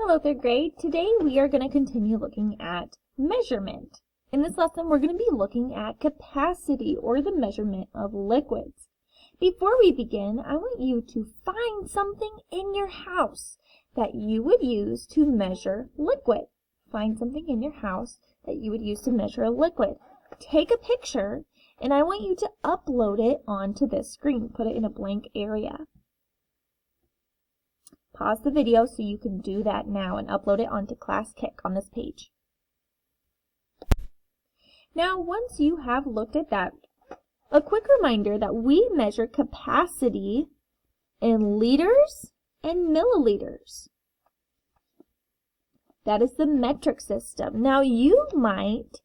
Hello, third grade. Today we are going to continue looking at measurement. In this lesson, we're going to be looking at capacity, or the measurement of liquids. Before we begin, I want you to find something in your house that you would use to measure liquid. Find something in your house that you would use to measure a liquid. Take a picture, and I want you to upload it onto this screen. Put it in a blank area. Pause the video so you can do that now and upload it onto ClassKick on this page. Now, once you have looked at that, a quick reminder that we measure capacity in liters and milliliters. That is the metric system. Now, you might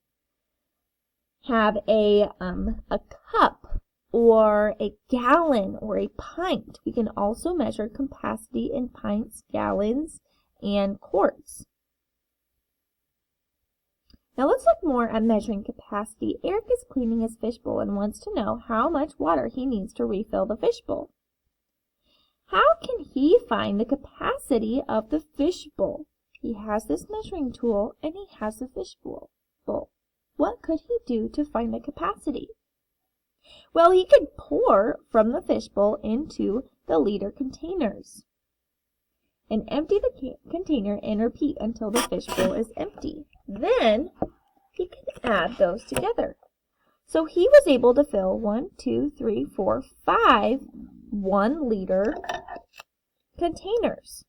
have a cup or a gallon or a pint. We can also measure capacity in pints, gallons, and quarts. Now let's look more at measuring capacity. Eric is cleaning his fishbowl and wants to know how much water he needs to refill the fishbowl. How can he find the capacity of the fishbowl? He has this measuring tool and he has the fishbowl. What could he do to find the capacity? Well, he could pour from the fishbowl into the liter containers and empty the container and repeat until the fishbowl is empty. Then he can add those together. So he was able to fill 5 1-liter containers.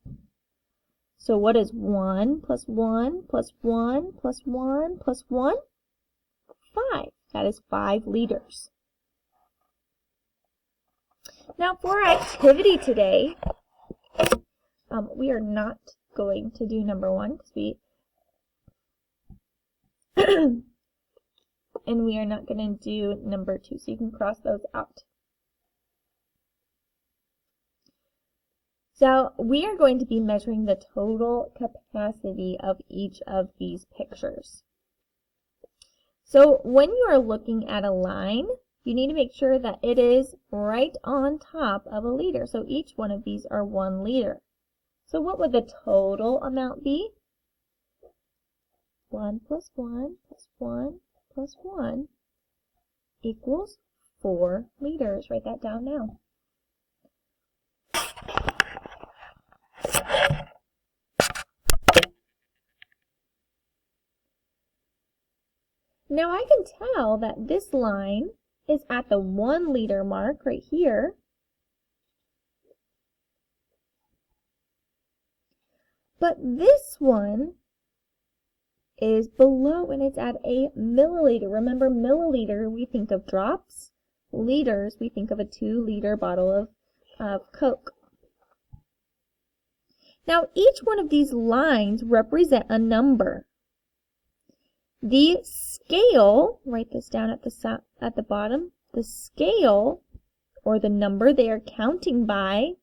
So what is 1 plus 1 plus 1 plus 1 plus 1? 5. That is 5 liters. Now for our activity today, we are not going to do number 1 because and we are not going to do number 2, so you can cross those out. So we are going to be measuring the total capacity of each of these pictures. So when you are looking at a line, you need to make sure that it is right on top of a liter. So each one of these are 1 liter. So what would the total amount be? 1 plus 1 plus 1 plus 1 equals 4 liters. Write that down now. Now I can tell that this line is at the 1 liter mark right here. But this one is below and it's at a milliliter. Remember, milliliter, we think of drops. Liters, we think of a 2-liter bottle of Coke. Now each one of these lines represent a number. The scale, write this down at the bottom, the scale, or the number they are counting by,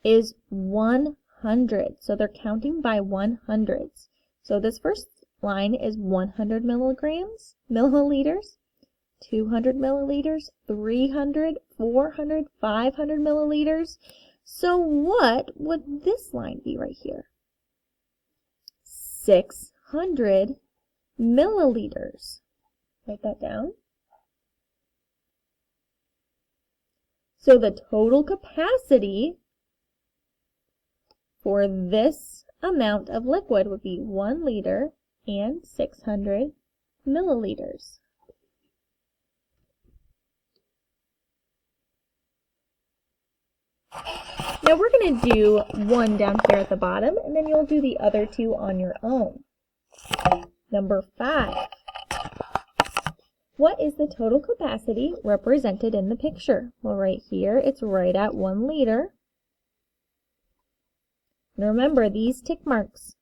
is 100. So they're counting by 100s. So this first line is 100 milliliters, 200 milliliters, 300, 400, 500 milliliters. So what would this line be right here? 600 milliliters. Write that down. So the total capacity for this amount of liquid would be 1 liter and 600 milliliters. Now we're going to do 1 down here at the bottom, and then you'll do the other 2 on your own. Number 5. What is the total capacity represented in the picture? Well, right here, it's right at 1 liter. And remember, these tick marks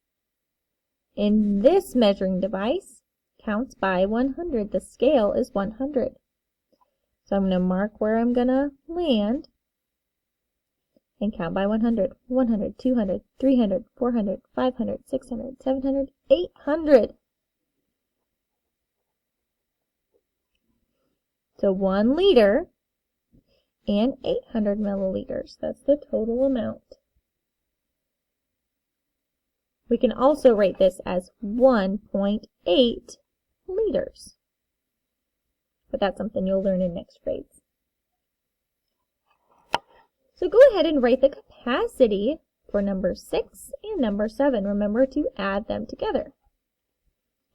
in this measuring device counts by 100. The scale is 100. So I'm going to mark where I'm going to land and count by 100. 100, 200, 300, 400, 500, 600, 700, 800. So 1 liter and 800 milliliters. That's the total amount. We can also write this as 1.8 liters. But that's something you'll learn in next grades. So go ahead and write the capacity for number 6 and number 7. Remember to add them together.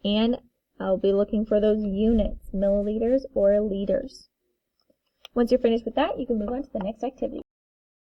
And I'll be looking for those units, milliliters or liters. Once you're finished with that, you can move on to the next activity.